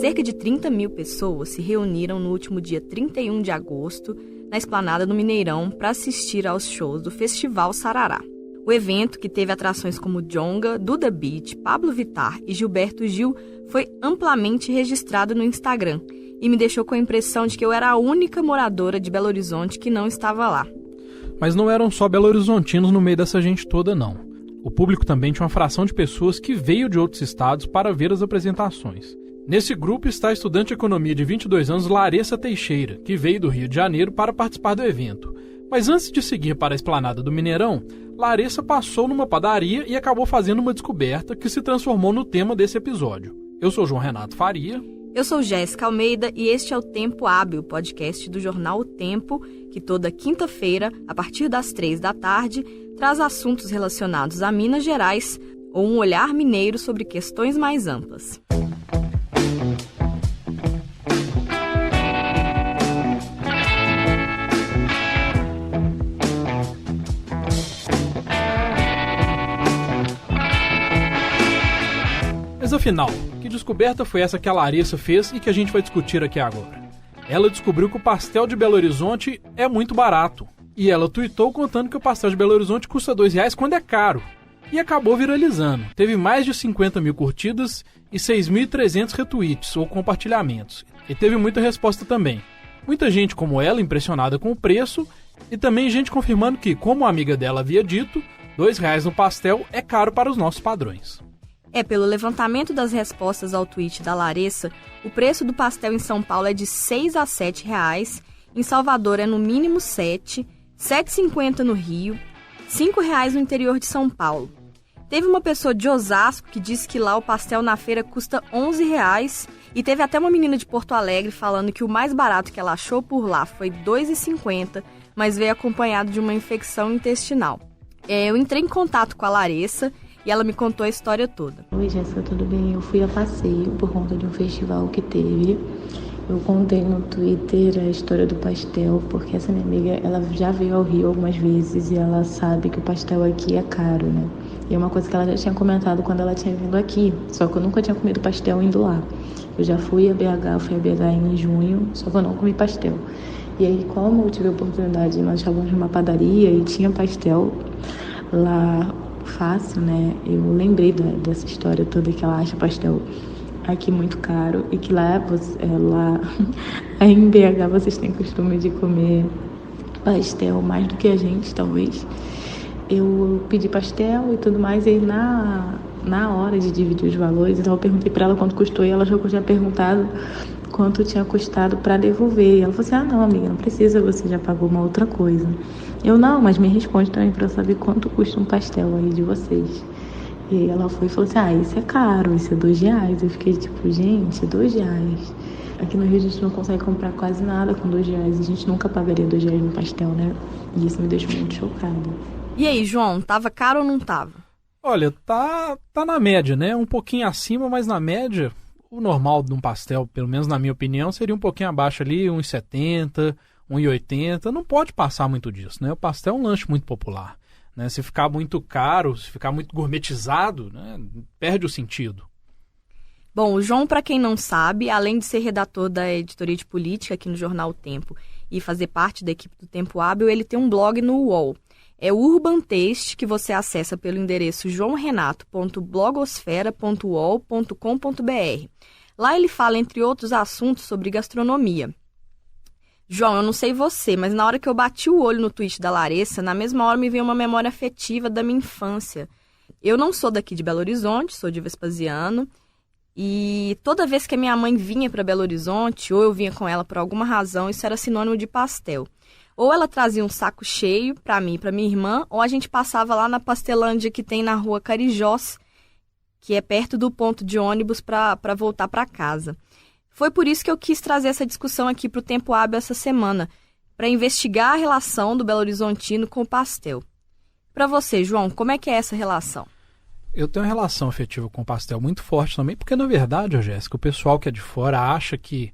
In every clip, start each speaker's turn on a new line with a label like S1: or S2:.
S1: Cerca de 30 mil pessoas se reuniram no último dia 31 de agosto na esplanada do Mineirão para assistir aos shows do Festival Sarará. O evento, que teve atrações como Djonga, Duda Beat, Pablo Vittar e Gilberto Gil, foi amplamente registrado no Instagram e me deixou com a impressão de que eu era a única moradora de Belo Horizonte que não estava lá.
S2: Mas não eram só belo-horizontinos no meio dessa gente toda, não. O público também tinha uma fração de pessoas que veio de outros estados para ver as apresentações. Nesse grupo está a estudante de economia de 22 anos, Larissa Teixeira, que veio do Rio de Janeiro para participar do evento. Mas antes de seguir para a esplanada do Mineirão, Larissa passou numa padaria e acabou fazendo uma descoberta que se transformou no tema desse episódio. Eu sou João Renato Faria.
S1: Eu sou Jéssica Almeida e este é o Tempo Hábil, podcast do jornal O Tempo, que toda quinta-feira, a partir das 15h, traz assuntos relacionados a Minas Gerais ou um olhar mineiro sobre questões mais amplas.
S2: Mas afinal, que descoberta foi essa que a Larissa fez e que a gente vai discutir aqui agora? Ela descobriu que o pastel de Belo Horizonte é muito barato. E ela tuitou contando que o pastel de Belo Horizonte custa R$2 quando é caro. E acabou viralizando. Teve mais de 50 mil curtidas e 6.300 retweets ou compartilhamentos. E teve muita resposta também. Muita gente como ela impressionada com o preço e também gente confirmando que, como a amiga dela havia dito, R$2 no pastel é caro para os nossos padrões.
S1: Pelo levantamento das respostas ao tweet da Larissa, o preço do pastel em São Paulo é de R$6 a R$7, em Salvador é no mínimo R$7, R$7,50 no Rio, R$5 no interior de São Paulo. Teve uma pessoa de Osasco que disse que lá o pastel na feira custa R$11 e teve até uma menina de Porto Alegre falando que o mais barato que ela achou por lá foi R$2,50, mas veio acompanhado de uma infecção intestinal. Eu entrei em contato com a Larissa e ela me contou a história toda.
S3: Oi, Jéssica, tudo bem? Eu fui a passeio por conta de um festival que teve. Eu contei no Twitter a história do pastel, porque essa minha amiga, ela já veio ao Rio algumas vezes e ela sabe que o pastel aqui é caro, né? E é uma coisa que ela já tinha comentado quando ela tinha vindo aqui, só que eu nunca tinha comido pastel indo lá. Eu já fui a BH em junho, só que eu não comi pastel. E aí, como eu tive a oportunidade, nós estávamos numa padaria e tinha pastel lá fácil, né? Eu lembrei dessa história toda que ela acha pastel aqui muito caro e que lá aí em BH vocês têm costume de comer pastel mais do que a gente, talvez. Eu pedi pastel e tudo mais e na hora de dividir os valores, então eu perguntei para ela quanto custou e ela já tinha perguntado quanto tinha custado para devolver. E ela falou assim, não amiga, não precisa, você já pagou uma outra coisa. Eu, não, mas me responde também para eu saber quanto custa um pastel aí de vocês. E aí ela foi e falou assim, isso é caro, isso é R$2. Eu fiquei tipo, gente, R$2. Aqui no Rio a gente não consegue comprar quase nada com R$2. A gente nunca pagaria R$2 no pastel, né? E isso me deixou muito chocada.
S1: E aí, João, tava caro ou não tava?
S2: Olha, tá na média, né? Um pouquinho acima, mas na média, o normal de um pastel, pelo menos na minha opinião, seria um pouquinho abaixo ali, R$1,70, R$1,80. Não pode passar muito disso, né? O pastel é um lanche muito popular, né? Se ficar muito caro, se ficar muito gourmetizado, né? Perde o sentido.
S1: Bom, o João, para quem não sabe, além de ser redator da editoria de política aqui no jornal O Tempo e fazer parte da equipe do Tempo Hábil, ele tem um blog no UOL. É o Urban Taste, que você acessa pelo endereço joaorenato.blogosfera.uol.com.br. Lá ele fala, entre outros assuntos, sobre gastronomia. João, eu não sei você, mas na hora que eu bati o olho no tweet da Larissa, na mesma hora me veio uma memória afetiva da minha infância. Eu não sou daqui de Belo Horizonte, sou de Vespasiano, e toda vez que a minha mãe vinha para Belo Horizonte, ou eu vinha com ela por alguma razão, isso era sinônimo de pastel. Ou ela trazia um saco cheio para mim e para minha irmã, ou a gente passava lá na Pastelândia que tem na rua Carijós, que é perto do ponto de ônibus para voltar para casa. Foi por isso que eu quis trazer essa discussão aqui para o Tempo Hábil essa semana, para investigar a relação do Belo Horizontino com o pastel. Para você, João, como é que é essa relação?
S2: Eu tenho uma relação afetiva com o pastel muito forte também, porque na verdade, Jéssica, o pessoal que é de fora acha que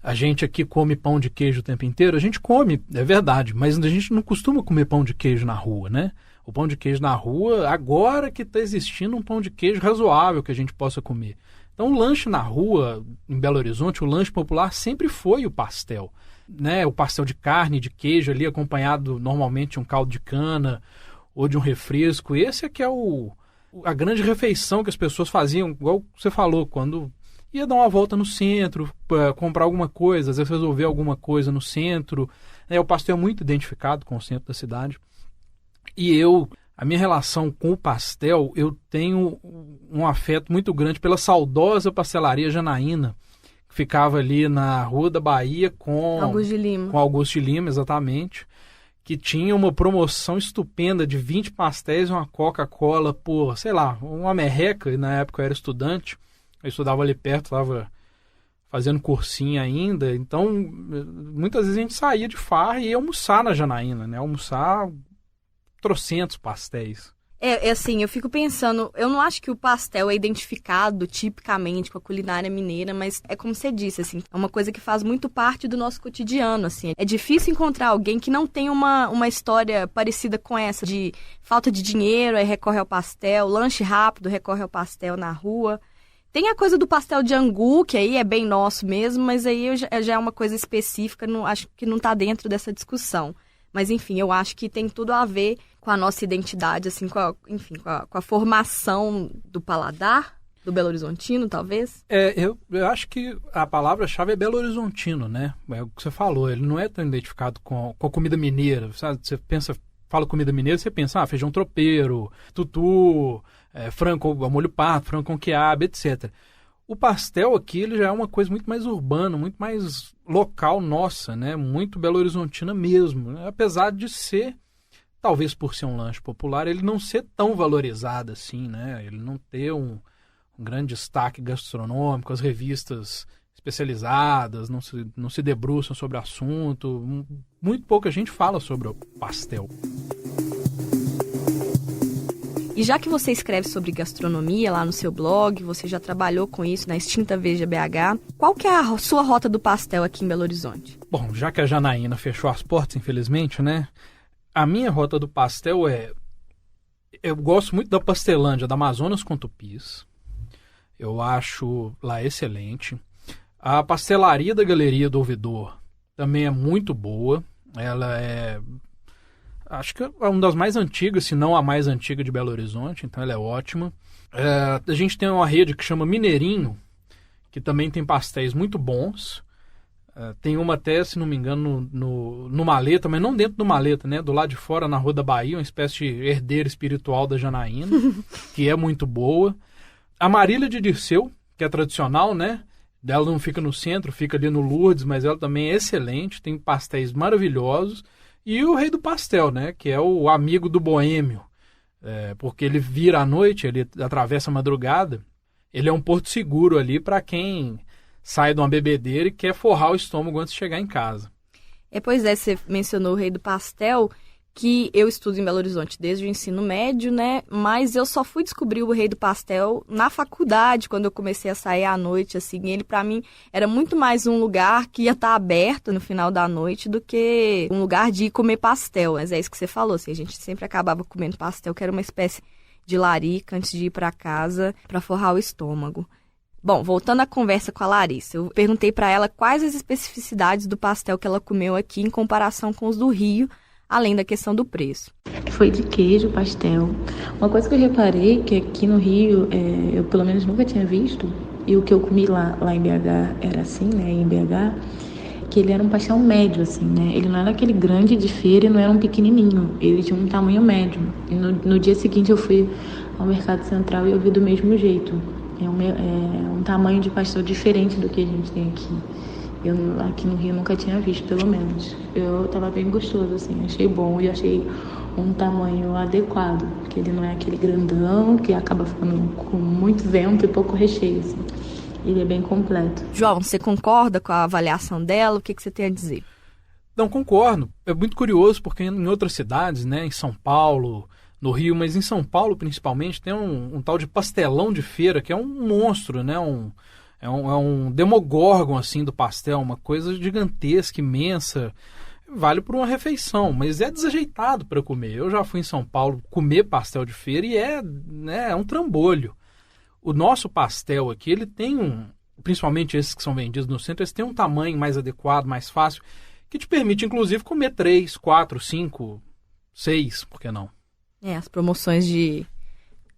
S2: a gente aqui come pão de queijo o tempo inteiro. A gente come, é verdade, mas a gente não costuma comer pão de queijo na rua, né? O pão de queijo na rua, agora que está existindo um pão de queijo razoável que a gente possa comer. Então o lanche na rua, em Belo Horizonte, o lanche popular sempre foi o pastel, né? O pastel de carne, de queijo ali, acompanhado normalmente de um caldo de cana ou de um refresco. Esse é que é a grande refeição que as pessoas faziam, igual você falou, quando ia dar uma volta no centro, comprar alguma coisa, às vezes resolver alguma coisa no centro. O pastel é muito identificado com o centro da cidade. E a minha relação com o pastel, eu tenho um afeto muito grande pela saudosa pastelaria Janaína, que ficava ali na Rua da Bahia com Augusto de Lima, exatamente, que tinha uma promoção estupenda de 20 pastéis e uma Coca-Cola por, sei lá, uma merreca. E na época eu era estudante, eu estudava ali perto, estava fazendo cursinho ainda, então muitas vezes a gente saía de farra e ia almoçar na Janaína, né? Almoçar trocentos pastéis.
S1: Assim, eu fico pensando, eu não acho que o pastel é identificado tipicamente com a culinária mineira, mas é como você disse, assim, é uma coisa que faz muito parte do nosso cotidiano, assim. É difícil encontrar alguém que não tenha uma história parecida com essa, de falta de dinheiro, aí recorre ao pastel, lanche rápido, recorre ao pastel na rua. Tem a coisa do pastel de angu, que aí é bem nosso mesmo, mas aí já é uma coisa específica, acho que não está dentro dessa discussão. Mas, enfim, eu acho que tem tudo a ver com a nossa identidade, assim, com a formação do paladar do Belo Horizontino, talvez.
S2: Eu acho que a palavra-chave é Belo Horizontino, né? É o que você falou, ele não é tão identificado com a comida mineira, sabe? Você fala comida mineira, você pensa, feijão tropeiro, tutu, frango ao molho pato, frango com quiabo, etc. O pastel aqui, ele já é uma coisa muito mais urbana, muito mais local nossa, né? Muito Belo Horizontina mesmo, né? Apesar de ser, talvez por ser um lanche popular, ele não ser tão valorizado assim, né? Ele não ter um grande destaque gastronômico, as revistas especializadas não se debruçam sobre o assunto, muito pouca gente fala sobre o pastel.
S1: E já que você escreve sobre gastronomia lá no seu blog, você já trabalhou com isso na extinta Veja BH, qual que é a sua rota do pastel aqui em Belo Horizonte?
S2: Bom, já que a Janaína fechou as portas, infelizmente, né? A minha rota do pastel eu gosto muito da Pastelândia, da Amazonas com Tupis. Eu acho lá excelente. A pastelaria da Galeria do Ouvidor também é muito boa. Ela acho que é uma das mais antigas, se não a mais antiga de Belo Horizonte, então ela é ótima. A gente tem uma rede que chama Mineirinho, que também tem pastéis muito bons. Tem uma até, se não me engano, no Maleta, mas não dentro do Maleta, né? Do lado de fora, na Rua da Bahia, uma espécie de herdeira espiritual da Janaína, que é muito boa. A Marília de Dirceu, que é tradicional, né? Ela não fica no centro, fica ali no Lourdes, mas ela também é excelente, tem pastéis maravilhosos. E o Rei do Pastel, né? Que é o amigo do boêmio, porque ele vira à noite, ele atravessa a madrugada, ele é um porto seguro ali para quem sai de uma bebedeira e quer forrar o estômago antes de chegar em casa.
S1: Pois é, você mencionou o Rei do Pastel, que eu estudo em Belo Horizonte desde o ensino médio, né? Mas eu só fui descobrir o Rei do Pastel na faculdade, quando eu comecei a sair à noite, assim. Ele, pra mim, era muito mais um lugar que ia estar aberto no final da noite do que um lugar de ir comer pastel. Mas é isso que você falou, assim, a gente sempre acabava comendo pastel, que era uma espécie de larica antes de ir pra casa pra forrar o estômago. Bom, voltando à conversa com a Larissa, eu perguntei pra ela quais as especificidades do pastel que ela comeu aqui em comparação com os do Rio, além da questão do preço.
S3: Foi de queijo, pastel. Uma coisa que eu reparei, que aqui no Rio, eu pelo menos nunca tinha visto, e o que eu comi lá em BH era assim, né, em BH, que ele era um pastel médio, assim, né, ele não era aquele grande de feira e não era um pequenininho, ele tinha um tamanho médio. E no dia seguinte eu fui ao Mercado Central e eu vi do mesmo jeito. É um tamanho de pastel diferente do que a gente tem aqui. Eu aqui no Rio nunca tinha visto, pelo menos. Eu tava bem gostoso, assim, achei bom e achei um tamanho adequado, porque ele não é aquele grandão que acaba ficando com muito vento e pouco recheio, assim. Ele é bem completo.
S1: João, você concorda com a avaliação dela? O que você tem a dizer?
S2: Não, concordo. É muito curioso porque em outras cidades, né, em São Paulo, no Rio, mas em São Paulo principalmente, tem um tal de pastelão de feira, que é um monstro, né, É um demogorgon, assim, do pastel, uma coisa gigantesca, imensa. Vale por uma refeição, mas é desajeitado para comer. Eu já fui em São Paulo comer pastel de feira e é um trambolho. O nosso pastel aqui, ele tem principalmente esses que são vendidos no centro, eles têm um tamanho mais adequado, mais fácil, que te permite, inclusive, comer 3, 4, 5, 6, por que não?
S1: As promoções de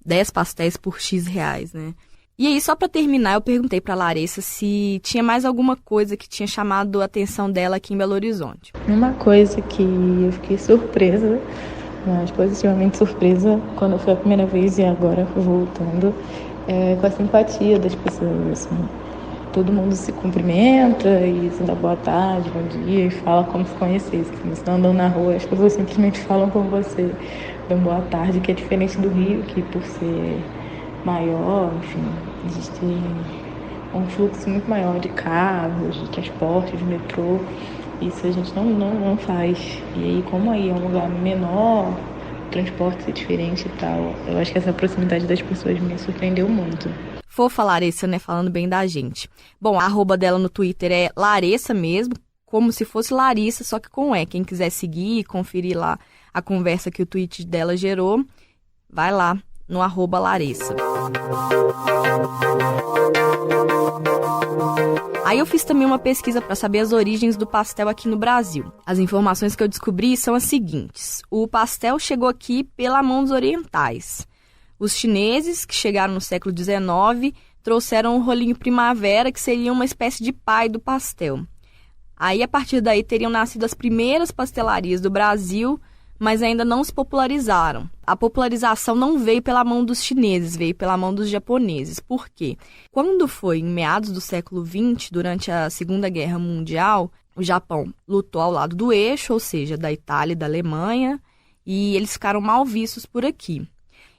S1: 10 pastéis por X reais, né? E aí, só pra terminar, eu perguntei pra Larissa se tinha mais alguma coisa que tinha chamado a atenção dela aqui em Belo Horizonte.
S3: Uma coisa que eu fiquei surpresa, mas positivamente surpresa, quando eu fui a primeira vez e agora voltando, é com a simpatia das pessoas, assim. Todo mundo se cumprimenta e se dá boa tarde, bom dia, e fala como se conhecesse. Você está andando na rua, as pessoas simplesmente falam com você, dão boa tarde, que é diferente do Rio, que por ser maior, enfim, existe um fluxo muito maior de carros, de transporte, de metrô. Isso a gente não faz. E aí, como aí é um lugar menor, o transporte é diferente e tal, eu acho que essa proximidade das pessoas me surpreendeu muito.
S1: Fofa Larissa, né, falando bem da gente. Bom, a arroba dela no Twitter é Larissa mesmo, como se fosse Larissa, só que com E. Quem quiser seguir e conferir lá a conversa que o tweet dela gerou, vai lá no arroba Larissa. Aí eu fiz também uma pesquisa para saber as origens do pastel aqui no Brasil. As informações que eu descobri são as seguintes. O pastel chegou aqui pela mão dos orientais. Os chineses, que chegaram no século XIX, trouxeram o rolinho primavera, que seria uma espécie de pai do pastel. Aí, a partir daí, teriam nascido as primeiras pastelarias do Brasil, mas ainda não se popularizaram. A popularização não veio pela mão dos chineses, veio pela mão dos japoneses. Por quê? Quando foi em meados do século XX, durante a Segunda Guerra Mundial, o Japão lutou ao lado do eixo, ou seja, da Itália e da Alemanha, e eles ficaram mal vistos por aqui.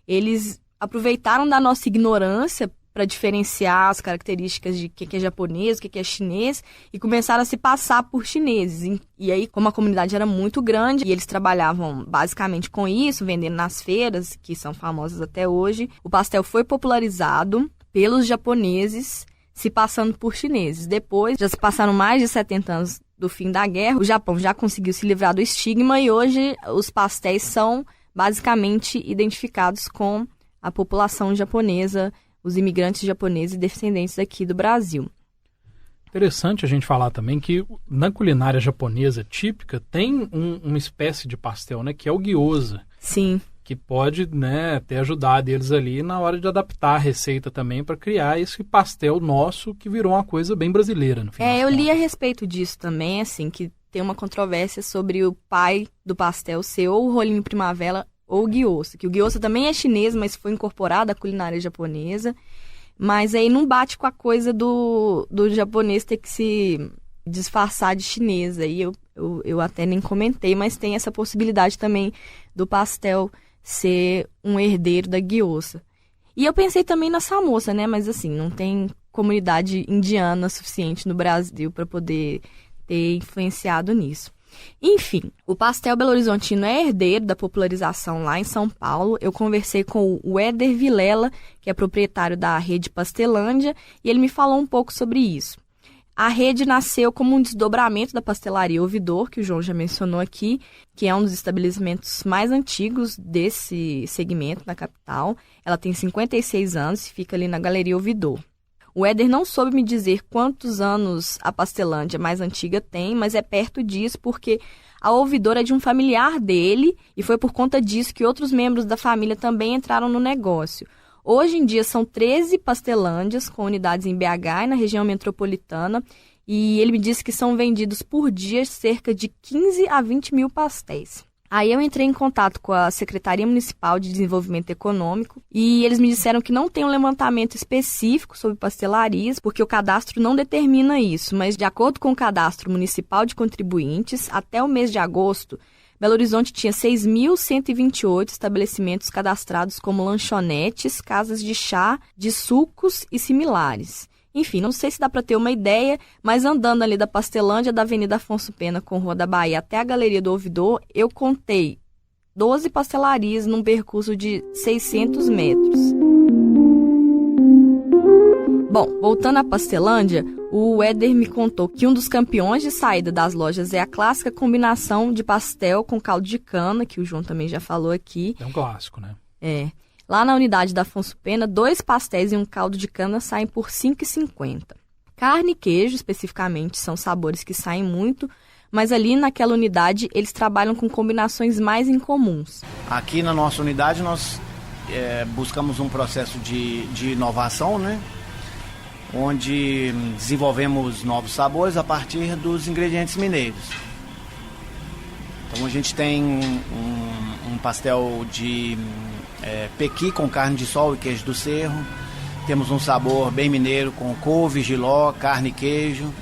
S1: Eles aproveitaram da nossa ignorância para diferenciar as características de o que é japonês, o que é chinês, e começaram a se passar por chineses. E aí, como a comunidade era muito grande, e eles trabalhavam basicamente com isso, vendendo nas feiras, que são famosas até hoje, o pastel foi popularizado pelos japoneses, se passando por chineses. Depois, já se passaram mais de 70 anos do fim da guerra, o Japão já conseguiu se livrar do estigma, e hoje os pastéis são basicamente identificados com a população japonesa, os imigrantes japoneses e descendentes aqui do Brasil.
S2: Interessante a gente falar também que na culinária japonesa típica tem uma espécie de pastel, né, que é o gyoza.
S1: Sim.
S2: Que pode, né, ter ajudado eles ali na hora de adaptar a receita também para criar esse pastel nosso que virou uma coisa bem brasileira, no final.
S1: Eu li a respeito disso também, assim, que tem uma controvérsia sobre o pai do pastel ser ou o rolinho primavera ou o gyoza, que o gyoza também é chinês, mas foi incorporado à culinária japonesa, mas aí não bate com a coisa do japonês ter que se disfarçar de chinês. Aí eu até nem comentei, mas tem essa possibilidade também do pastel ser um herdeiro da gyoza. E eu pensei também na samosa, né, mas assim, não tem comunidade indiana suficiente no Brasil para poder ter influenciado nisso. Enfim, o pastel belo-horizontino é herdeiro da popularização lá em São Paulo. Eu conversei com o Éder Vilela, que é proprietário da rede Pastelândia, e ele me falou um pouco sobre isso. A rede nasceu como um desdobramento da pastelaria Ouvidor, que o João já mencionou aqui, que é um dos estabelecimentos mais antigos desse segmento na capital. Ela tem 56 anos e fica ali na Galeria Ouvidor. O Éder não soube me dizer quantos anos a Pastelândia mais antiga tem, mas é perto disso porque a Ouvidor é de um familiar dele e foi por conta disso que outros membros da família também entraram no negócio. Hoje em dia são 13 Pastelândias com unidades em BH e na região metropolitana, e ele me disse que são vendidos por dia cerca de 15 a 20 mil pastéis. Aí eu entrei em contato com a Secretaria Municipal de Desenvolvimento Econômico e eles me disseram que não tem um levantamento específico sobre pastelarias, porque o cadastro não determina isso, mas de acordo com o Cadastro Municipal de Contribuintes, até o mês de agosto, Belo Horizonte tinha 6.128 estabelecimentos cadastrados como lanchonetes, casas de chá, de sucos e similares. Enfim, não sei se dá para ter uma ideia, mas andando ali da Pastelândia, da Avenida Afonso Pena com Rua da Bahia até a Galeria do Ouvidor, eu contei 12 pastelarias num percurso de 600 metros. Bom, voltando à Pastelândia, o Éder me contou que um dos campeões de saída das lojas é a clássica combinação de pastel com caldo de cana, que o João também já falou aqui.
S2: É um clássico, né?
S1: É. Lá na unidade da Afonso Pena, 2 pastéis e um caldo de cana saem por R$ 5,50. Carne e queijo, especificamente, são sabores que saem muito, mas ali naquela unidade eles trabalham com combinações mais incomuns.
S4: Aqui na nossa unidade nós buscamos um processo de inovação, né? Onde desenvolvemos novos sabores a partir dos ingredientes mineiros. Então a gente tem um pastel de pequi com carne de sol e queijo do cerro. Temos um sabor bem mineiro com couve, jiló, carne e queijo,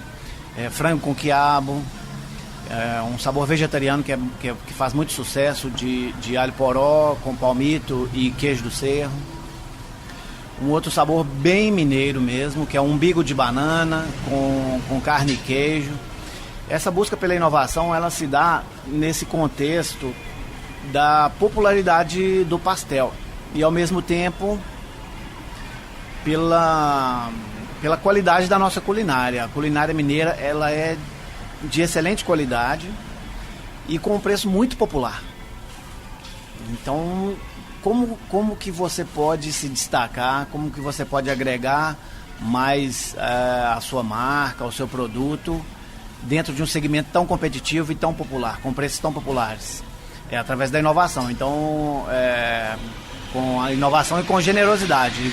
S4: frango com quiabo. Um sabor vegetariano que faz muito sucesso de alho poró com palmito e queijo do cerro. Um outro sabor bem mineiro mesmo, que é um umbigo de banana com carne e queijo. Essa busca pela inovação, ela se dá nesse contexto da popularidade do pastel e ao mesmo tempo pela qualidade da nossa culinária. A culinária mineira, ela é de excelente qualidade e com um preço muito popular. Então, como que você pode se destacar, como que você pode agregar mais a sua marca, o seu produto dentro de um segmento tão competitivo e tão popular, com preços tão populares? Através da inovação. Então, com a inovação e com generosidade,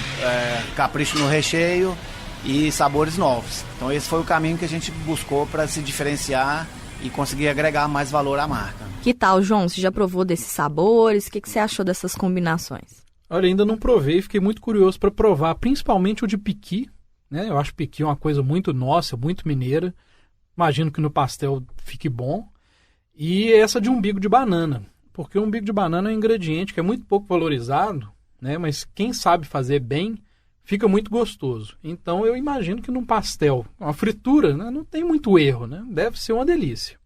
S4: capricho no recheio e sabores novos. Então esse foi o caminho que a gente buscou para se diferenciar e conseguir agregar mais valor à marca.
S1: Que tal, João? Você já provou desses sabores? O que você achou dessas combinações?
S2: Olha, ainda não provei, fiquei muito curioso para provar, principalmente o de piqui, né? Eu acho piqui uma coisa muito nossa, muito mineira. Imagino que no pastel fique bom. E essa de umbigo de banana, porque o umbigo de banana é um ingrediente que é muito pouco valorizado, né? Mas quem sabe fazer bem, fica muito gostoso. Então eu imagino que num pastel, uma fritura, né, não tem muito erro, né? Deve ser uma delícia.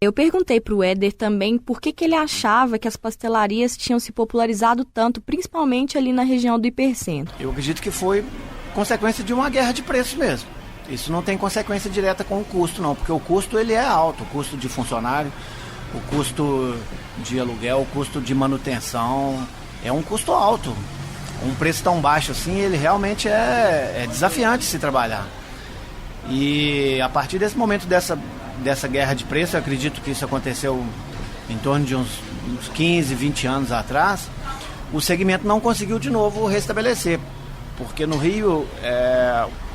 S1: Eu perguntei para o Éder também por que ele achava que as pastelarias tinham se popularizado tanto, principalmente ali na região do Hipercentro.
S4: Eu acredito que foi consequência de uma guerra de preços mesmo. Isso não tem consequência direta com o custo, não, porque o custo ele é alto, o custo de funcionário, o custo de aluguel, o custo de manutenção, é um custo alto. Um preço tão baixo assim, ele realmente é desafiante se trabalhar. E a partir desse momento dessa guerra de preço, eu acredito que isso aconteceu em torno de uns 15, 20 anos atrás, o segmento não conseguiu de novo restabelecer, porque no Rio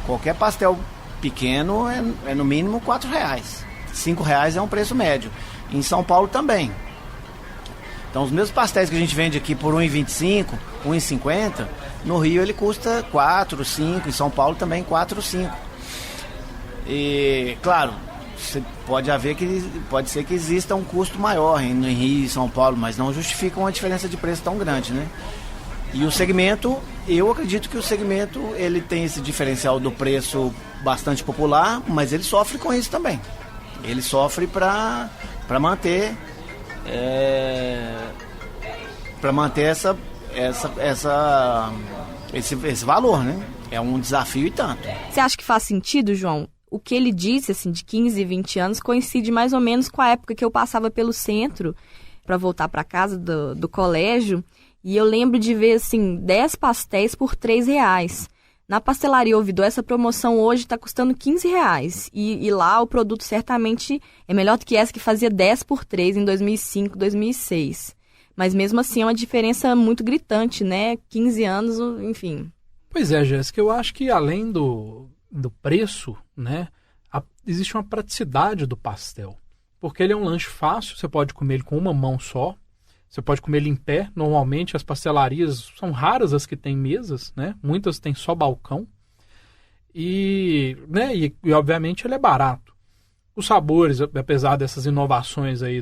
S4: qualquer pastel pequeno é no mínimo R$4. R$5 é um preço médio. Em São Paulo também. Então os mesmos pastéis que a gente vende aqui por R$1,25, R$1,50, no Rio ele custa R$4, R$5, em São Paulo também R$4, R$5. E claro, pode ser que exista um custo maior no Rio e São Paulo, mas não justifica uma diferença de preço tão grande, né? E o segmento, eu acredito que o segmento ele tem esse diferencial do preço bastante popular, mas ele sofre com isso também. Ele sofre para manter esse valor, né? É um desafio e tanto.
S1: Você acha que faz sentido, João? O que ele disse, assim, de 15 e 20 anos, coincide mais ou menos com a época que eu passava pelo centro para voltar para casa do colégio. E eu lembro de ver, assim, 10 pastéis por R$3. Na pastelaria Ouvidor, essa promoção hoje está custando R$15. E lá o produto certamente é melhor do que essa que fazia 10 por R$3 em 2005, 2006. Mas mesmo assim é uma diferença muito gritante, né? 15 anos, enfim.
S2: Pois é, Jéssica, eu acho que além do preço, né, existe uma praticidade do pastel. Porque ele é um lanche fácil, você pode comer ele com uma mão só. Você pode comer ele em pé. Normalmente as pastelarias são raras as que têm mesas, né? Muitas têm só balcão. E obviamente ele é barato. Os sabores, apesar dessas inovações aí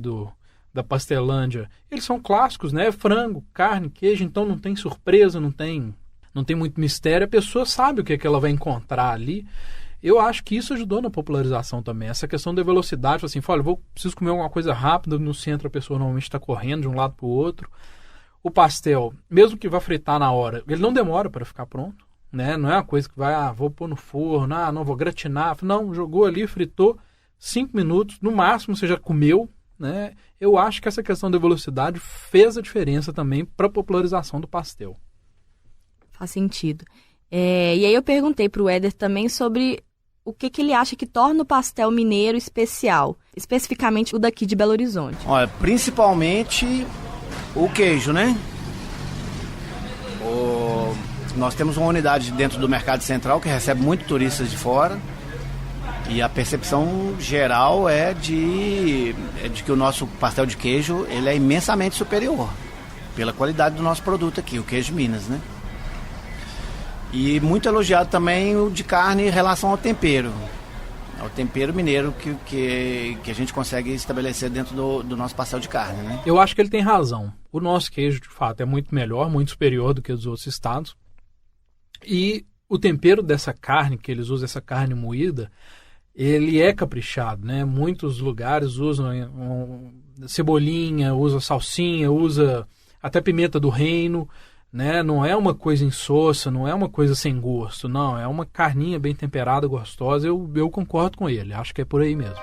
S2: da Pastelândia, eles são clássicos, né? Frango, carne, queijo, então não tem surpresa, não tem muito mistério. A pessoa sabe o que ela vai encontrar ali. Eu acho que isso ajudou na popularização também. Essa questão da velocidade, assim, olha, preciso comer alguma coisa rápida, no centro a pessoa normalmente está correndo de um lado para o outro. O pastel, mesmo que vá fritar na hora, ele não demora para ficar pronto, né? Não é uma coisa que vou pôr no forno, não vou gratinar. Não, jogou ali, fritou, 5 minutos, no máximo você já comeu, né? Eu acho que essa questão da velocidade fez a diferença também para a popularização do pastel.
S1: Faz sentido. E aí eu perguntei pro Éder também sobre o que ele acha que torna o pastel mineiro especial, especificamente o daqui de Belo Horizonte.
S4: Olha, principalmente o queijo, né? Nós temos uma unidade dentro do Mercado Central que recebe muito turistas de fora e a percepção geral é de que o nosso pastel de queijo ele é imensamente superior pela qualidade do nosso produto aqui, o queijo Minas, né? E muito elogiado também o de carne em relação ao tempero mineiro que a gente consegue estabelecer dentro do nosso pastel de carne, né?
S2: Eu acho que ele tem razão. O nosso queijo, de fato, é muito melhor, muito superior do que os outros estados. E o tempero dessa carne, que eles usam, essa carne moída, ele é caprichado, né? Muitos lugares usam cebolinha, usam salsinha, usa até pimenta do reino, né? Não é uma coisa insossa, não é uma coisa sem gosto, não. É uma carninha bem temperada, gostosa. Eu concordo com ele, acho que é por aí mesmo.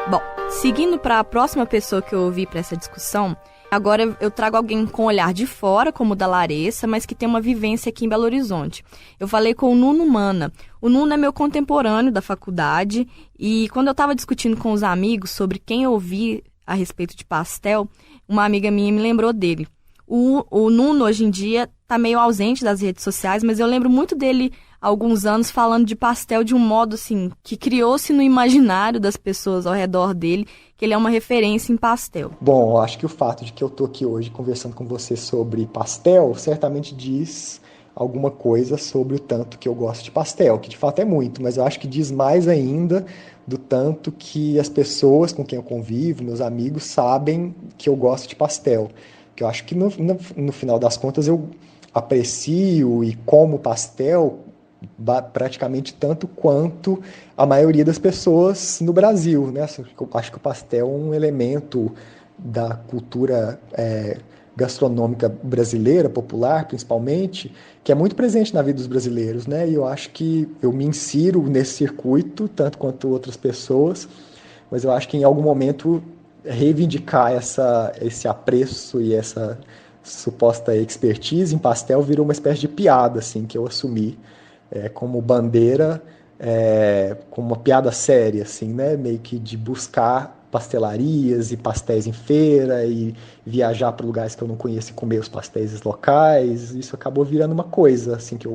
S1: Bom, seguindo para a próxima pessoa que eu ouvi para essa discussão, agora eu trago alguém com um olhar de fora, como o da Larissa, mas que tem uma vivência aqui em Belo Horizonte. Eu falei com o Nuno Mana. O Nuno é meu contemporâneo da faculdade e quando eu estava discutindo com os amigos sobre quem eu ouvi a respeito de pastel, uma amiga minha me lembrou dele. O Nuno, hoje em dia, está meio ausente das redes sociais, mas eu lembro muito dele há alguns anos falando de pastel de um modo assim, que criou-se no imaginário das pessoas ao redor dele, que ele é uma referência em pastel.
S5: Bom, eu acho que o fato de que eu estou aqui hoje conversando com você sobre pastel certamente diz alguma coisa sobre o tanto que eu gosto de pastel, que de fato é muito, mas eu acho que diz mais ainda do tanto que as pessoas com quem eu convivo, meus amigos, sabem que eu gosto de pastel. Que eu acho que no final das contas eu aprecio e como pastel praticamente tanto quanto a maioria das pessoas no Brasil, né? Eu acho que o pastel é um elemento da cultura gastronômica brasileira, popular principalmente, que é muito presente na vida dos brasileiros, né? E eu acho que eu me insiro nesse circuito, tanto quanto outras pessoas, mas eu acho que em algum momento reivindicar esse apreço e essa suposta expertise em pastel virou uma espécie de piada, assim, que eu assumi como bandeira, como uma piada séria, assim, né? Meio que de buscar pastelarias e pastéis em feira e viajar para lugares que eu não conheço e comer os pastéis locais. Isso acabou virando uma coisa, assim, que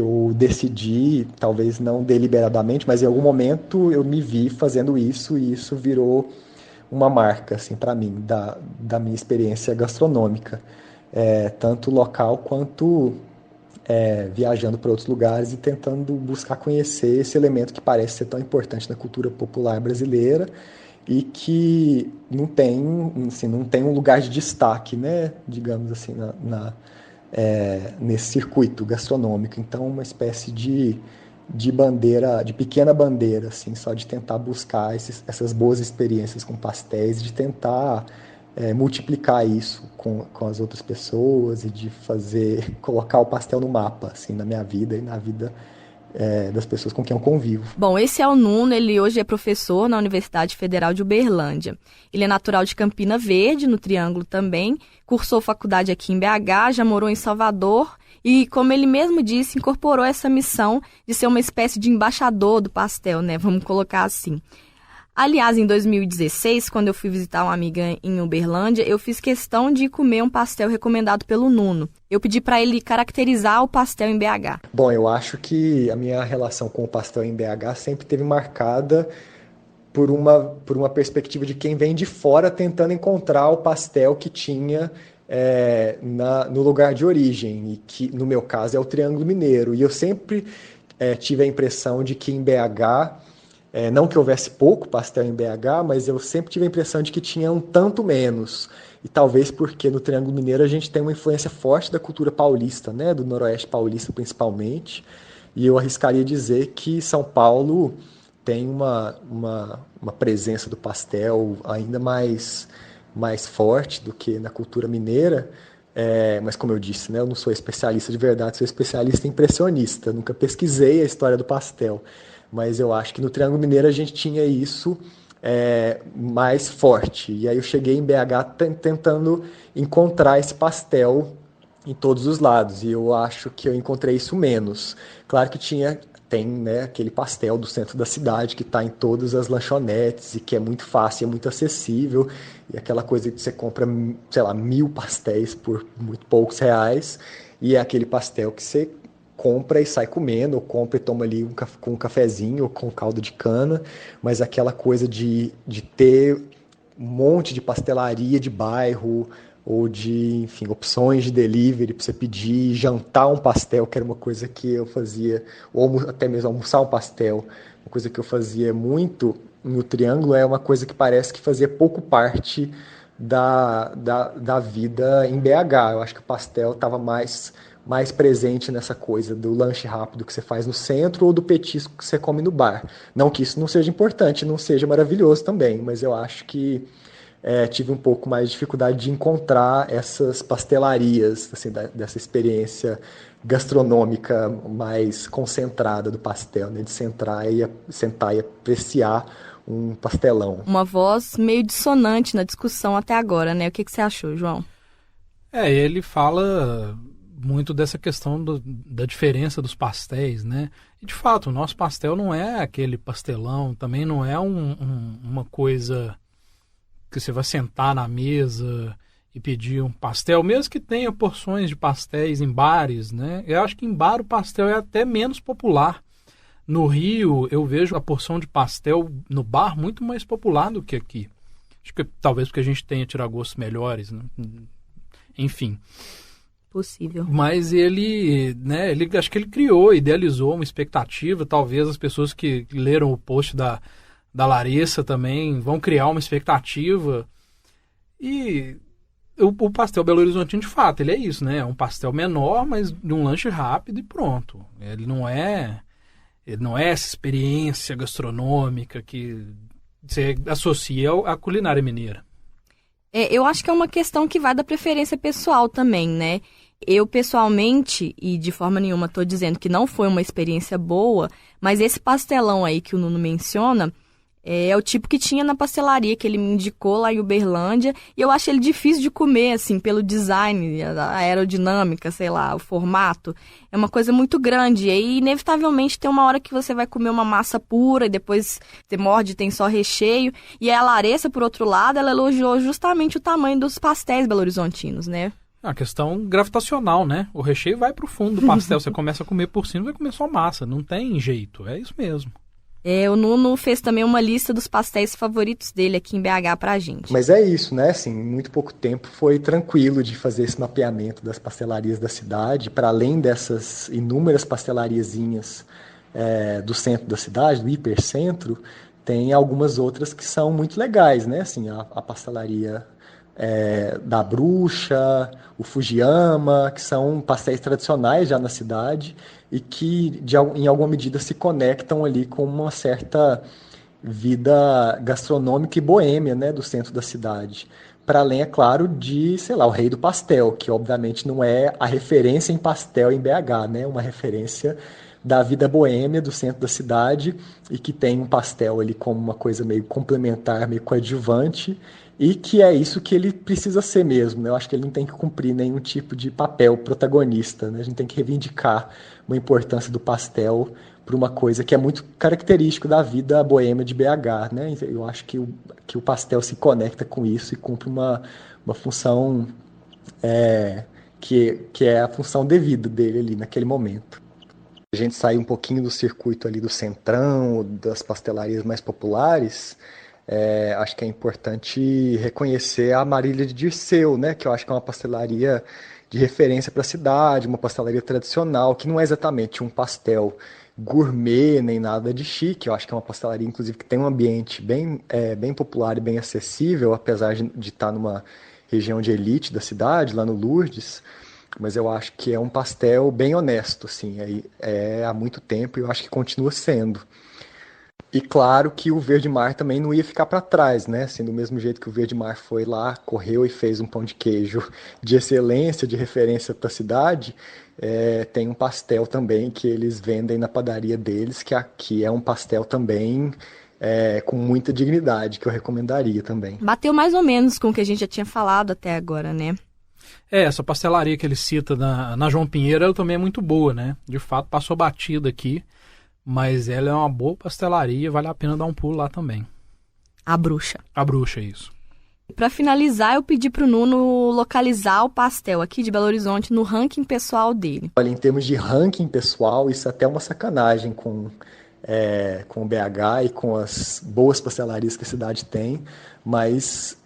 S5: eu decidi, talvez não deliberadamente, mas em algum momento eu me vi fazendo isso e isso virou uma marca, assim, para mim, da minha experiência gastronômica, tanto local quanto viajando para outros lugares e tentando buscar conhecer esse elemento que parece ser tão importante na cultura popular brasileira e que não tem um lugar de destaque, né, digamos assim, nesse circuito gastronômico. Então, uma espécie de bandeira, de pequena bandeira, assim, só de tentar buscar essas boas experiências com pastéis, de tentar multiplicar isso com as outras pessoas e de colocar o pastel no mapa, assim, na minha vida e na vida das pessoas com quem eu convivo.
S1: Bom, esse é o Nuno, ele hoje é professor na Universidade Federal de Uberlândia. Ele é natural de Campina Verde, no Triângulo também, cursou faculdade aqui em BH, já morou em Salvador e, como ele mesmo disse, incorporou essa missão de ser uma espécie de embaixador do pastel, né? Vamos colocar assim. Aliás, em 2016, quando eu fui visitar uma amiga em Uberlândia, eu fiz questão de comer um pastel recomendado pelo Nuno. Eu pedi para ele caracterizar o pastel em BH.
S5: Bom, eu acho que a minha relação com o pastel em BH sempre teve marcada por uma perspectiva de quem vem de fora tentando encontrar o pastel que tinha no lugar de origem, e que no meu caso é o Triângulo Mineiro. E eu sempre tive a impressão de que em BH... não que houvesse pouco pastel em BH, mas eu sempre tive a impressão de que tinha um tanto menos. E talvez porque no Triângulo Mineiro a gente tem uma influência forte da cultura paulista, né? Do Noroeste paulista principalmente. E eu arriscaria dizer que São Paulo tem uma presença do pastel ainda mais forte do que na cultura mineira. Mas como eu disse, né? Eu não sou especialista de verdade, sou especialista impressionista. Nunca pesquisei a história do pastel. Mas eu acho que no Triângulo Mineiro a gente tinha isso mais forte. E aí eu cheguei em BH tentando encontrar esse pastel em todos os lados, e eu acho que eu encontrei isso menos. Claro que tem, né, aquele pastel do centro da cidade que está em todas as lanchonetes e que é muito fácil, é muito acessível, e aquela coisa que você compra, sei lá, 1000 pastéis por muito poucos reais, e é aquele pastel que você compra e sai comendo, ou compra e toma ali com um cafezinho ou com caldo de cana, mas aquela coisa de ter um monte de pastelaria de bairro, ou de, enfim, opções de delivery para você pedir, jantar um pastel, que era uma coisa que eu fazia, ou até mesmo almoçar um pastel, uma coisa que eu fazia muito no Triângulo, é uma coisa que parece que fazia pouco parte da vida em BH. Eu acho que o pastel estava mais presente nessa coisa do lanche rápido que você faz no centro ou do petisco que você come no bar. Não que isso não seja importante, não seja maravilhoso também, mas eu acho que tive um pouco mais de dificuldade de encontrar essas pastelarias, assim, dessa experiência gastronômica mais concentrada do pastel, né? De sentar e apreciar um pastelão.
S1: Uma voz meio dissonante na discussão até agora, né? O que você achou, João?
S2: Ele fala muito dessa questão da diferença dos pastéis, né? E, de fato, o nosso pastel não é aquele pastelão, também não é uma coisa que você vai sentar na mesa e pedir um pastel, mesmo que tenha porções de pastéis em bares, né? Eu acho que em bar o pastel é até menos popular. No Rio, eu vejo a porção de pastel no bar muito mais popular do que aqui. Acho que talvez porque a gente tenha tiragostos melhores, né? Enfim.
S1: Possível.
S2: Mas ele acho que ele idealizou uma expectativa, talvez as pessoas que leram o post da Larissa também vão criar uma expectativa. E o pastel Belo Horizontino, de fato, ele é isso, né? É um pastel menor, mas de um lanche rápido e pronto. Ele não é essa experiência gastronômica que você associa à culinária mineira.
S1: Eu acho que é uma questão que vai da preferência pessoal também, né? Eu, pessoalmente, e de forma nenhuma estou dizendo que não foi uma experiência boa, mas esse pastelão aí que o Nuno menciona é o tipo que tinha na pastelaria que ele me indicou lá em Uberlândia, e eu acho ele difícil de comer, assim, pelo design, a aerodinâmica, sei lá, o formato. É uma coisa muito grande, e aí, inevitavelmente, tem uma hora que você vai comer uma massa pura, e depois você morde e tem só recheio. E a Larissa, por outro lado, ela elogiou justamente o tamanho dos pastéis belo-horizontinos, né?
S2: É uma questão gravitacional, né? O recheio vai pro fundo do pastel, você começa a comer por cima, vai comer só massa, não tem jeito, é isso mesmo.
S1: O Nuno fez também uma lista dos pastéis favoritos dele aqui em BH pra gente.
S5: Mas é isso, né? Assim, em muito pouco tempo foi tranquilo de fazer esse mapeamento das pastelarias da cidade, para além dessas inúmeras pastelariazinhas do centro da cidade, do hipercentro, tem algumas outras que são muito legais, né? Assim, a pastelaria da Bruxa, o Fujiyama, que são pastéis tradicionais já na cidade e que em alguma medida se conectam ali com uma certa vida gastronômica e boêmia, né, do centro da cidade. Para além, é claro, de, sei lá, o Rei do Pastel, que obviamente não é a referência em pastel em BH, né, uma referência da vida boêmia do centro da cidade e que tem um pastel ali como uma coisa meio complementar, meio coadjuvante, e que é isso que ele precisa ser mesmo, né? Eu acho que ele não tem que cumprir nenhum tipo de papel protagonista, né? A gente tem que reivindicar uma importância do pastel para uma coisa que é muito característico da vida boêmia de BH, né? Eu acho que o pastel se conecta com isso e cumpre uma função que é a função devida dele ali naquele momento. A gente sai um pouquinho do circuito ali do centrão, das pastelarias mais populares. Acho que é importante reconhecer a Marília de Dirceu, né? Que eu acho que é uma pastelaria de referência para a cidade, uma pastelaria tradicional, que não é exatamente um pastel gourmet nem nada de chique. Eu acho que é uma pastelaria, inclusive, que tem um ambiente bem popular e bem acessível, apesar de estar numa região de elite da cidade, lá no Lourdes. Mas eu acho que é um pastel bem honesto, assim, há muito tempo e eu acho que continua sendo. E claro que o Verde Mar também não ia ficar para trás, né? Assim, do mesmo jeito que o Verde Mar foi lá, correu e fez um pão de queijo de excelência, de referência para a cidade, tem um pastel também que eles vendem na padaria deles, que aqui é um pastel também com muita dignidade, que eu recomendaria também.
S1: Bateu mais ou menos com o que a gente já tinha falado até agora, né?
S2: Essa pastelaria que ele cita na João Pinheiro, ela também é muito boa, né? De fato, passou batida aqui, mas ela é uma boa pastelaria, vale a pena dar um pulo lá também.
S1: A Bruxa.
S2: A Bruxa, isso.
S1: Para finalizar, eu pedi pro Nuno localizar o pastel aqui de Belo Horizonte no ranking pessoal dele.
S5: Olha, em termos de ranking pessoal, isso é até uma sacanagem com o BH e com as boas pastelarias que a cidade tem, mas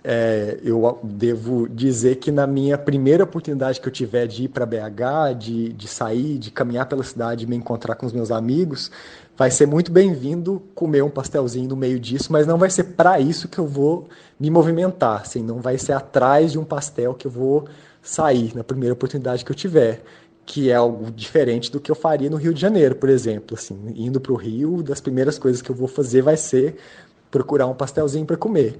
S5: eu devo dizer que na minha primeira oportunidade que eu tiver de ir para BH, de sair, de caminhar pela cidade e me encontrar com os meus amigos, vai ser muito bem-vindo comer um pastelzinho no meio disso, mas não vai ser para isso que eu vou me movimentar, assim, não vai ser atrás de um pastel que eu vou sair na primeira oportunidade que eu tiver, que é algo diferente do que eu faria no Rio de Janeiro, por exemplo. Assim, indo para o Rio, das primeiras coisas que eu vou fazer vai ser procurar um pastelzinho para comer.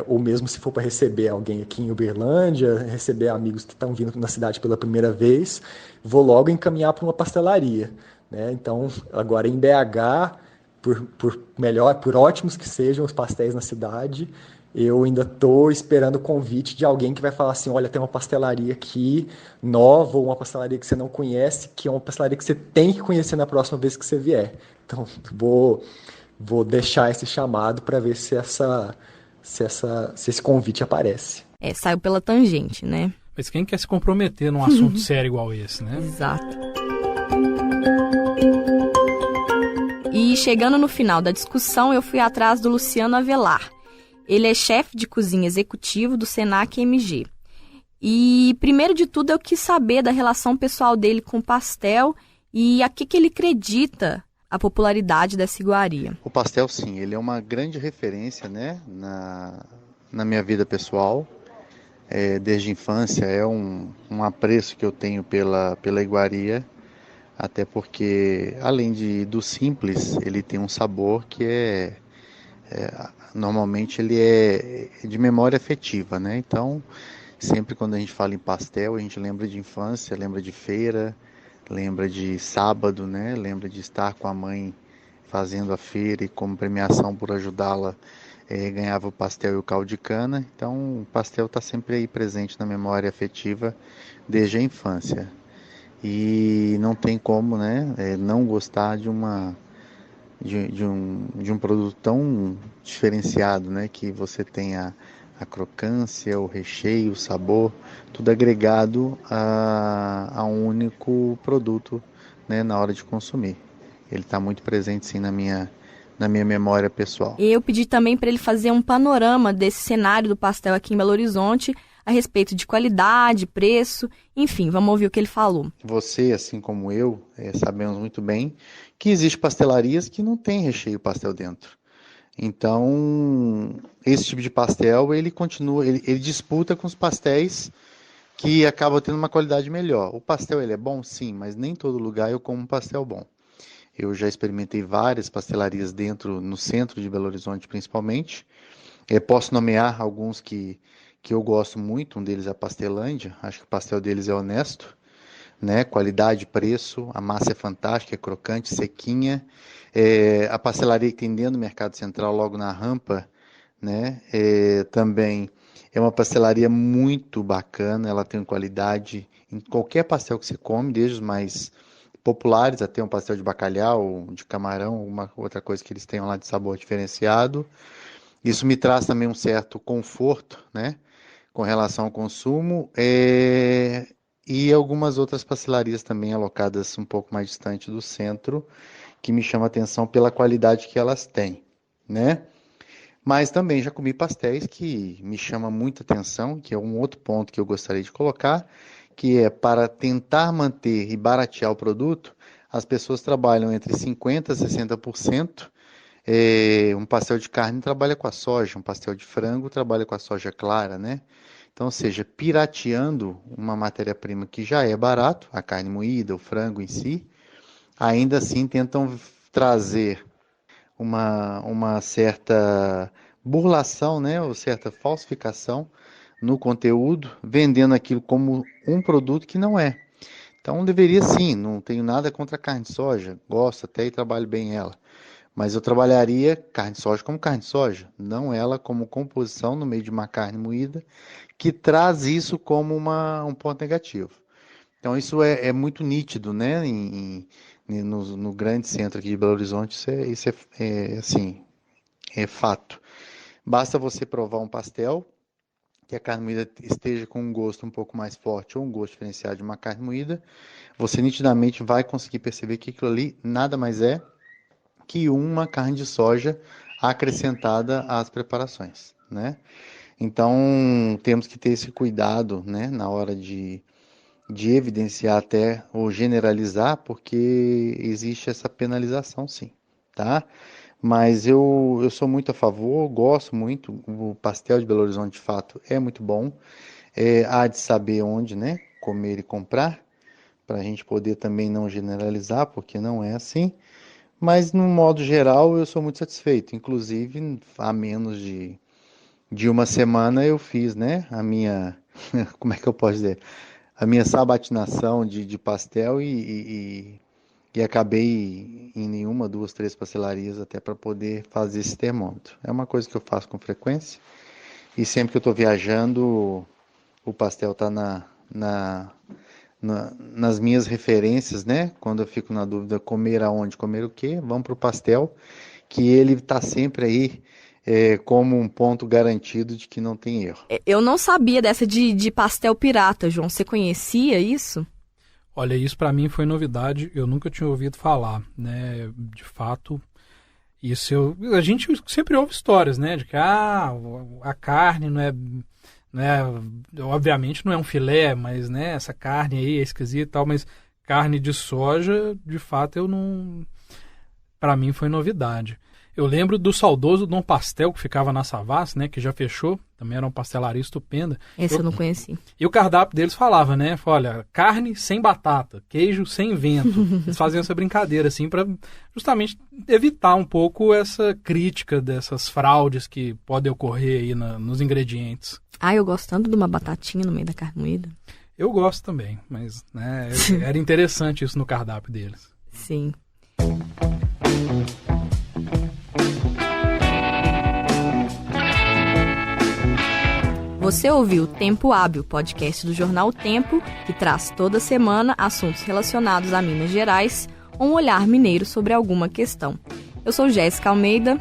S5: Ou mesmo se for para receber alguém aqui em Uberlândia, receber amigos que estão vindo na cidade pela primeira vez, vou logo encaminhar para uma pastelaria, né? Então, agora em BH, por ótimos que sejam os pastéis na cidade, eu ainda estou esperando o convite de alguém que vai falar assim, olha, tem uma pastelaria aqui nova, ou uma pastelaria que você não conhece, que é uma pastelaria que você tem que conhecer na próxima vez que você vier. Então, vou deixar esse chamado para ver se esse convite aparece.
S1: Saiu pela tangente, né?
S2: Mas quem quer se comprometer num assunto sério igual esse, né?
S1: Exato. E chegando no final da discussão, eu fui atrás do Luciano Avelar. Ele é chefe de cozinha executivo do Senac MG. E, primeiro de tudo, eu quis saber da relação pessoal dele com o pastel e a que ele acredita a popularidade dessa iguaria.
S6: O pastel, sim, ele é uma grande referência, né, na minha vida pessoal. Desde a infância, é um apreço que eu tenho pela iguaria, até porque, além do simples, ele tem um sabor que normalmente ele é de memória afetiva, né? Então, sempre quando a gente fala em pastel, a gente lembra de infância, lembra de feira, lembra de sábado, né? Lembra de estar com a mãe fazendo a feira e como premiação por ajudá-la, ganhava o pastel e o caldo de cana. Então, o pastel está sempre aí presente na memória afetiva desde a infância. E não tem como, né, não gostar de um produto tão diferenciado, né, que você tem a crocância, o recheio, o sabor, tudo agregado a um único produto, né, na hora de consumir. Ele está muito presente, sim, na minha memória pessoal.
S1: Eu pedi também para ele fazer um panorama desse cenário do pastel aqui em Belo Horizonte, a respeito de qualidade, preço, enfim, vamos ouvir o que ele falou.
S6: Você, assim como eu, sabemos muito bem que existem pastelarias que não tem recheio pastel dentro. Então, esse tipo de pastel, ele continua, ele disputa com os pastéis que acabam tendo uma qualidade melhor. O pastel, ele é bom? Sim, mas nem em todo lugar eu como um pastel bom. Eu já experimentei várias pastelarias no centro de Belo Horizonte, principalmente. Posso nomear alguns que eu gosto muito, um deles é a Pastelândia, acho que o pastel deles é honesto, né? Qualidade, preço, a massa é fantástica, é crocante, sequinha. A pastelaria que tem dentro do Mercado Central, logo na rampa, né? Também é uma pastelaria muito bacana, ela tem qualidade em qualquer pastel que você come, desde os mais populares até um pastel de bacalhau, de camarão, uma outra coisa que eles tenham lá de sabor diferenciado. Isso me traz também um certo conforto, né, com relação ao consumo, e algumas outras pastelarias também alocadas um pouco mais distante do centro, que me chama a atenção pela qualidade que elas têm, né? Mas também já comi pastéis que me chamam muita atenção, que é um outro ponto que eu gostaria de colocar, que é para tentar manter e baratear o produto, as pessoas trabalham entre 50% a 60%. Um pastel de carne trabalha com a soja, um pastel de frango trabalha com a soja clara, né? Então, ou seja, pirateando uma matéria-prima que já é barato, a carne moída, o frango em si, ainda assim tentam trazer uma certa burlação, né? Ou certa falsificação no conteúdo, vendendo aquilo como um produto que não é. Então, deveria sim, não tenho nada contra a carne de soja, gosto até e trabalho bem ela. Mas eu trabalharia carne de soja como carne de soja, não ela como composição no meio de uma carne moída, que traz isso como um ponto negativo. Então isso é muito nítido, né? No grande centro aqui de Belo Horizonte, isso é fato. Basta você provar um pastel, que a carne moída esteja com um gosto um pouco mais forte ou um gosto diferenciado de uma carne moída, você nitidamente vai conseguir perceber que aquilo ali nada mais é que uma carne de soja acrescentada às preparações, né? Então, temos que ter esse cuidado, né, na hora de evidenciar até ou generalizar, porque existe essa penalização, sim, tá? Mas eu sou muito a favor, gosto muito, o pastel de Belo Horizonte, de fato, é muito bom. Há de saber onde, né, comer e comprar, para a gente poder também não generalizar, porque não é assim. Mas, no modo geral, eu sou muito satisfeito. Inclusive, há menos de uma semana eu fiz, né, a minha, como é que eu posso dizer? A minha sabatinação de pastel e acabei em uma, duas, três pastelarias até para poder fazer esse termômetro. É uma coisa que eu faço com frequência e sempre que eu estou viajando, o pastel está nas minhas referências, né? Quando eu fico na dúvida comer aonde, comer o quê, vamos para o pastel, que ele está sempre aí como um ponto garantido de que não tem erro.
S1: Eu não sabia dessa de pastel pirata, João. Você conhecia isso?
S2: Olha, isso para mim foi novidade, eu nunca tinha ouvido falar, né? De fato, a gente sempre ouve histórias, né? De que a carne não é, obviamente não é um filé, mas, né, essa carne aí é esquisita e tal, mas carne de soja, de fato, para mim foi novidade. Eu lembro do saudoso Dom Pastel, que ficava na Savassi, né, que já fechou, também era uma pastelaria estupenda.
S1: Esse eu não conheci.
S2: E o cardápio deles falava, né, olha, carne sem batata, queijo sem vento. Eles faziam essa brincadeira, assim, para justamente evitar um pouco essa crítica dessas fraudes que podem ocorrer aí nos ingredientes.
S1: Eu gosto tanto de uma batatinha no meio da carne moída.
S2: Eu gosto também, mas, né, era interessante isso no cardápio deles.
S1: Sim. Você ouviu Tempo Hábil, podcast do Jornal Tempo, que traz toda semana assuntos relacionados a Minas Gerais, ou um olhar mineiro sobre alguma questão. Eu sou Jéssica Almeida.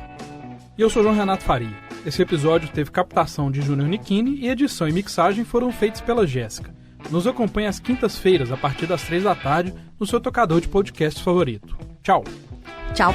S2: E eu sou João Renato Faria. Esse episódio teve captação de Júnior Nichini e edição e mixagem foram feitos pela Jéssica. Nos acompanhe às quintas-feiras, a partir das 3 da tarde, no seu tocador de podcast favorito. Tchau!
S1: Tchau!